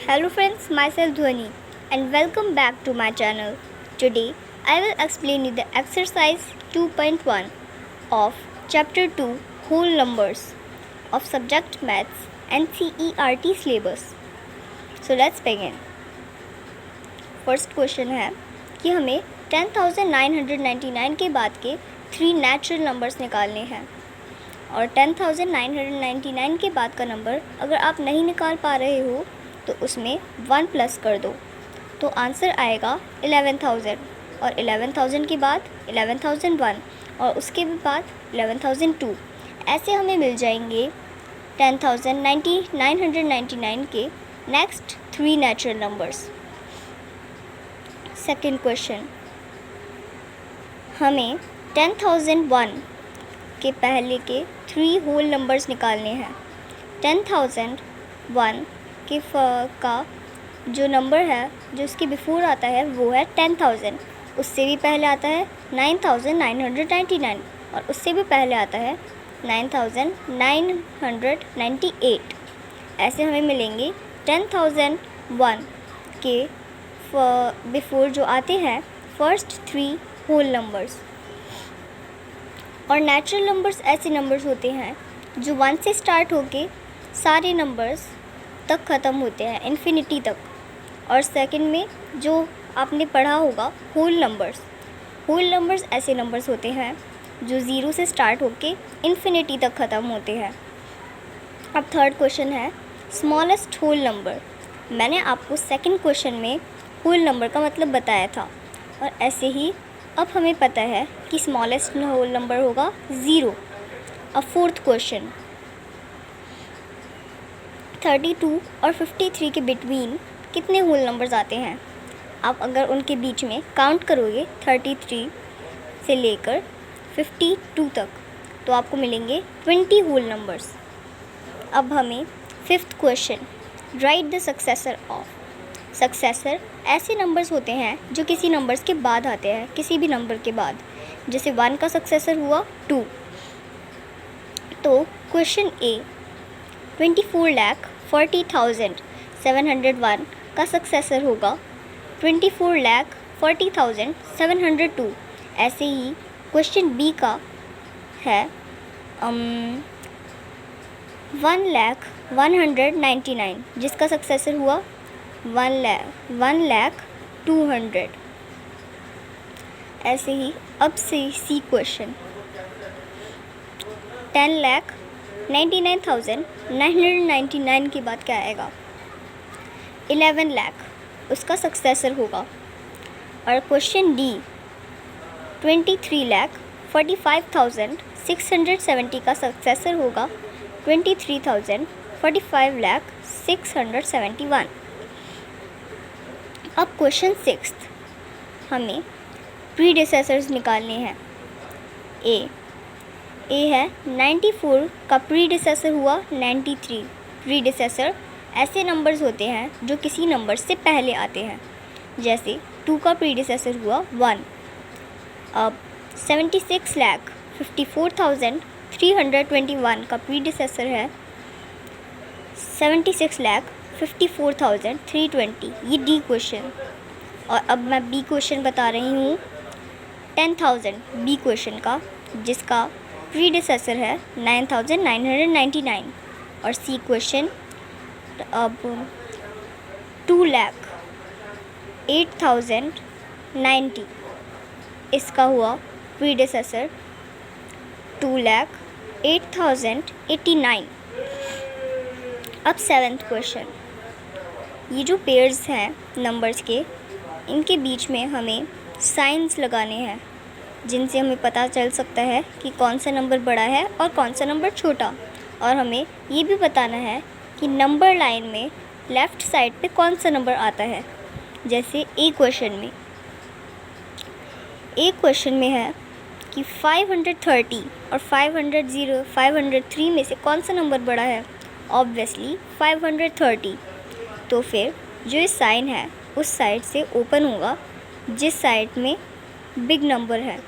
Hello friends, myself Dhwani and welcome back to my channel. Today I will explain you the exercise 2.1 of chapter 2 whole numbers of subject maths and CERT syllabus. So let's begin. First question है कि हमें 10,999 के बाद के 3 natural numbers निकालने हैं और 10,999 के बाद का नंबर अगर आप नहीं निकाल पा रहे हो तो उसमें 1 प्लस कर दो तो आंसर आएगा 11,000 और 11,000 के बाद 11,001 और उसके भी बाद 11,002। ऐसे हमें मिल जाएंगे 10,999 के next 3 natural numbers. Second question, हमें 10,001 के पहले के 3 होल नंबर्स निकालने हैं। 10,001 के का जो नंबर है जो उसके बिफोर आता है वो है 10,000, उससे भी पहले आता है 9,999 और उससे भी पहले आता है 9,998। ऐसे हमें मिलेंगे 10,001 के बिफोर जो आते हैं फर्स्ट 3 होल नंबर्स। और नेचुरल नंबर्स ऐसे नंबर्स होते हैं जो 1 से स्टार्ट होके सारे नंबर्स तक ख़त्म होते हैं इन्फिनिटी तक। और सेकंड में जो आपने पढ़ा होगा होल नंबर्स ऐसे नंबर्स होते हैं जो 0 से स्टार्ट होके इन्फिनिटी तक ख़त्म होते हैं। अब थर्ड क्वेश्चन है स्मॉलेस्ट होल नंबर। मैंने आपको सेकंड क्वेश्चन में होल नंबर का मतलब बताया था और ऐसे ही अब हमें पता है कि स्मॉलेस्ट होल नंबर होगा 0। अब फोर्थ क्वेश्चन, 32 और 53 के बिटवीन कितने होल नंबर्स आते हैं? आप अगर उनके बीच में काउंट करोगे 33 से लेकर 52 तक तो आपको मिलेंगे 20 होल नंबर्स। अब हमें fifth question, write the successor of. Successor ऐसे नंबर्स होते हैं जो किसी नंबर्स के बाद आते हैं, किसी भी नंबर के बाद। जैसे 1 का सक्सेसर हुआ 2। तो क्वेश्चन ए 24,40,701 का सक्सेसर होगा 24,40,702। ऐसे ही क्वेश्चन बी का है 1,01,99 जिसका सक्सेसर हुआ 1,02,00,000। ऐसे ही अब से सी क्वेश्चन 10,99,999 के बाद क्या आएगा? 11 लाख उसका सक्सेसर होगा। और क्वेश्चन डी 23,45,670 का सक्सेसर होगा 23,45,671। अब क्वेश्चन सिक्स्थ, हमें प्रीडिसेसर्स निकालने हैं। ए है 94 का प्रीडिसेसर हुआ 93। प्रीडिसेसर ऐसे नंबर्स होते हैं जो किसी नंबर से पहले आते हैं। जैसे 2 का प्रीडिसेसर हुआ 1। अब 76,54,321 का प्रीडिसेसर है 76,54,320। ये डी क्वेश्चन। और अब मैं बी क्वेश्चन बता रही हूँ 10,000 बी क्वेश्चन का, जिसका प्रीडिसेसर है 9,999। और सी क्वेश्चन अब 2,08,090 इसका हुआ प्रीडिसेसर 2,08,089। अब सेवेंथ क्वेश्चन, ये जो पेयर्स हैं नंबर्स के इनके बीच में हमें साइंस लगाने हैं जिनसे हमें पता चल सकता है कि कौन सा नंबर बड़ा है और कौन सा नंबर छोटा। और हमें ये भी बताना है कि नंबर लाइन में लेफ़्ट साइड पे कौन सा नंबर आता है। जैसे ए क्वेश्चन में है कि 530 और 503 में से कौन सा नंबर बड़ा है? ऑब्वियसली 530। तो फिर जो ये साइन है उस साइड से ओपन होगा जिस साइड में बिग नंबर है।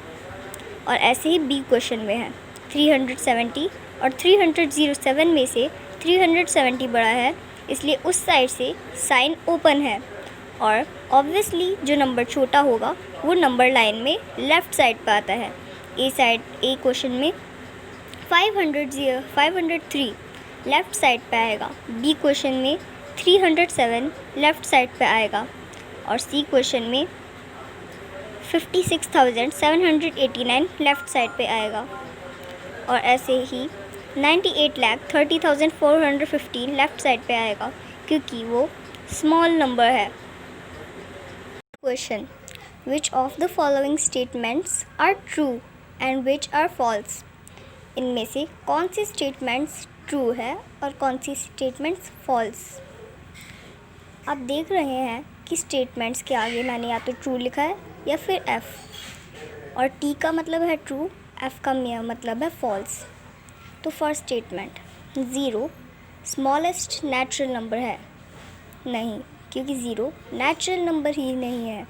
और ऐसे ही बी क्वेश्चन में है 370 और 307 में से 370 बड़ा है इसलिए उस साइड से साइन ओपन है, और ऑब्वियसली जो नंबर छोटा होगा वो नंबर लाइन में लेफ़्ट साइड पे आता है। ए क्वेश्चन में 503 लेफ़्ट साइड पे आएगा, बी क्वेश्चन में 307 लेफ़्ट साइड पे आएगा, और सी क्वेश्चन में 56,789 लेफ़्ट साइड पे आएगा, और ऐसे ही 98,30,415 लेफ़्ट साइड पे आएगा, क्योंकि वो स्मॉल नंबर है। Question, which of the following statements are true and which are false? इनमें से कौन सी स्टेटमेंट्स ट्रू है और कौन सी स्टेटमेंट्स फॉल्स? आप देख रहे हैं कि स्टेटमेंट्स के आगे मैंने या तो ट्रू लिखा है या फिर एफ़, और टी का मतलब है ट्रू, एफ़ का मतलब है फॉल्स। तो first statement, 0 smallest natural number है, नहीं, क्योंकि 0 नेचुरल नंबर ही नहीं है,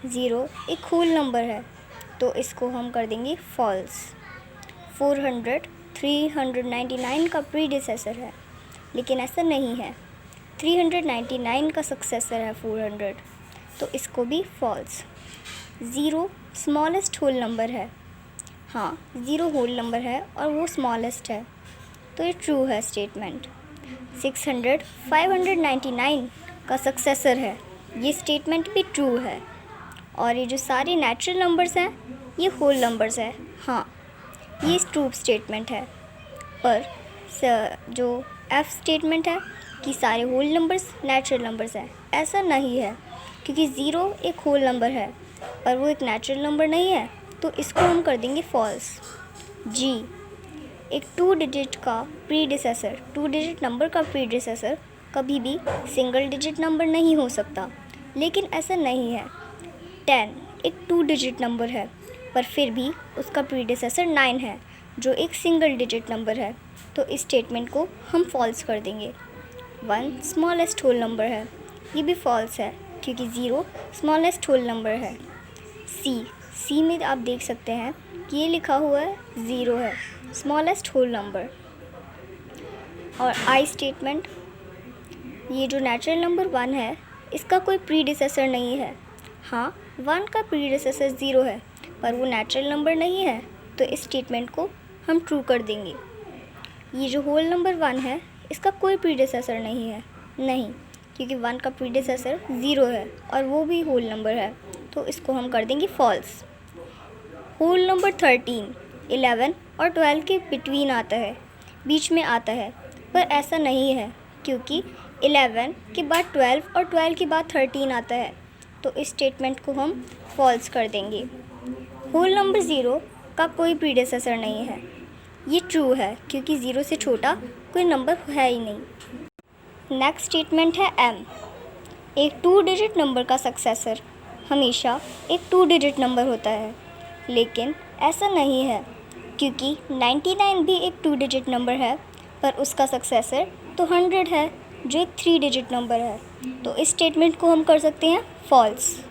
0 एक होल नंबर है, तो इसको हम कर देंगे फॉल्स। 400 399 का प्रीडिसेसर है, लेकिन ऐसा नहीं है, 399 का सक्सेसर है 400, तो इसको भी फॉल्स। 0 स्मॉलेस्ट होल नंबर है, हाँ 0 होल नंबर है और वो स्मॉलेस्ट है, तो ये ट्रू है स्टेटमेंट। 600 599 का सक्सेसर है, ये स्टेटमेंट भी ट्रू है, और ये जो सारे नेचुरल नंबर्स हैं ये होल नंबर्स है, हाँ ये ट्रू स्टेटमेंट है। पर जो एफ स्टेटमेंट है कि सारे होल नंबर्स नेचुरल नंबर्स हैं, ऐसा नहीं है, क्योंकि 0 एक होल नंबर है पर वो एक नेचुरल नंबर नहीं है, तो इसको हम कर देंगे फॉल्स। जी, एक 2 डिजिट का प्रीडिसेसर, 2 डिजिट नंबर का प्रीडिसेसर कभी भी सिंगल डिजिट नंबर नहीं हो सकता, लेकिन ऐसा नहीं है। 10 एक 2 डिजिट नंबर है, पर फिर भी उसका प्रीडिसेसर 9 है, जो एक सिंगल डिजिट नंबर है, तो इस स्टेटमेंट को हम फॉल्स कर देंगे। 1 स्मॉलेस्ट होल नंबर है, ये भी फॉल्स है, क्योंकि 0 स्मॉलेस्ट होल नंबर है। सी में आप देख सकते हैं कि ये लिखा हुआ है 0 है, स्मॉलेस्ट होल नंबर। और आई स्टेटमेंट, ये जो नेचुरल नंबर 1 है इसका कोई प्रीडिसेसर नहीं है, हाँ 1 का प्रीडिसेसर 0 है पर वो नेचुरल नंबर नहीं है, तो इस स्टेटमेंट को हम ट्रू कर देंगे। ये जो होल नंबर 1 है इसका कोई प्रीडिसेसर नहीं है, नहीं, क्योंकि 1 का प्रीडिसेसर 0 है और वो भी होल नंबर है, तो इसको हम कर देंगे फॉल्स। होल नंबर 13 11 और 12 के बिटवीन आता है, बीच में आता है, पर ऐसा नहीं है, क्योंकि 11 के बाद 12 और 12 के बाद 13 आता है, तो इस स्टेटमेंट को हम फॉल्स कर देंगे। होल नंबर 0 का कोई प्रीडिसेसर नहीं है, ये ट्रू है, क्योंकि 0 से छोटा कोई नंबर है ही नहीं। नेक्स्ट स्टेटमेंट है m, एक 2 डिजिट नंबर का सक्सेसर हमेशा एक 2 डिजिट नंबर होता है, लेकिन ऐसा नहीं है, क्योंकि 99 भी एक 2 डिजिट नंबर है, पर उसका सक्सेसर तो 100 है, जो एक 3 डिजिट नंबर है, तो इस स्टेटमेंट को हम कर सकते हैं फॉल्स।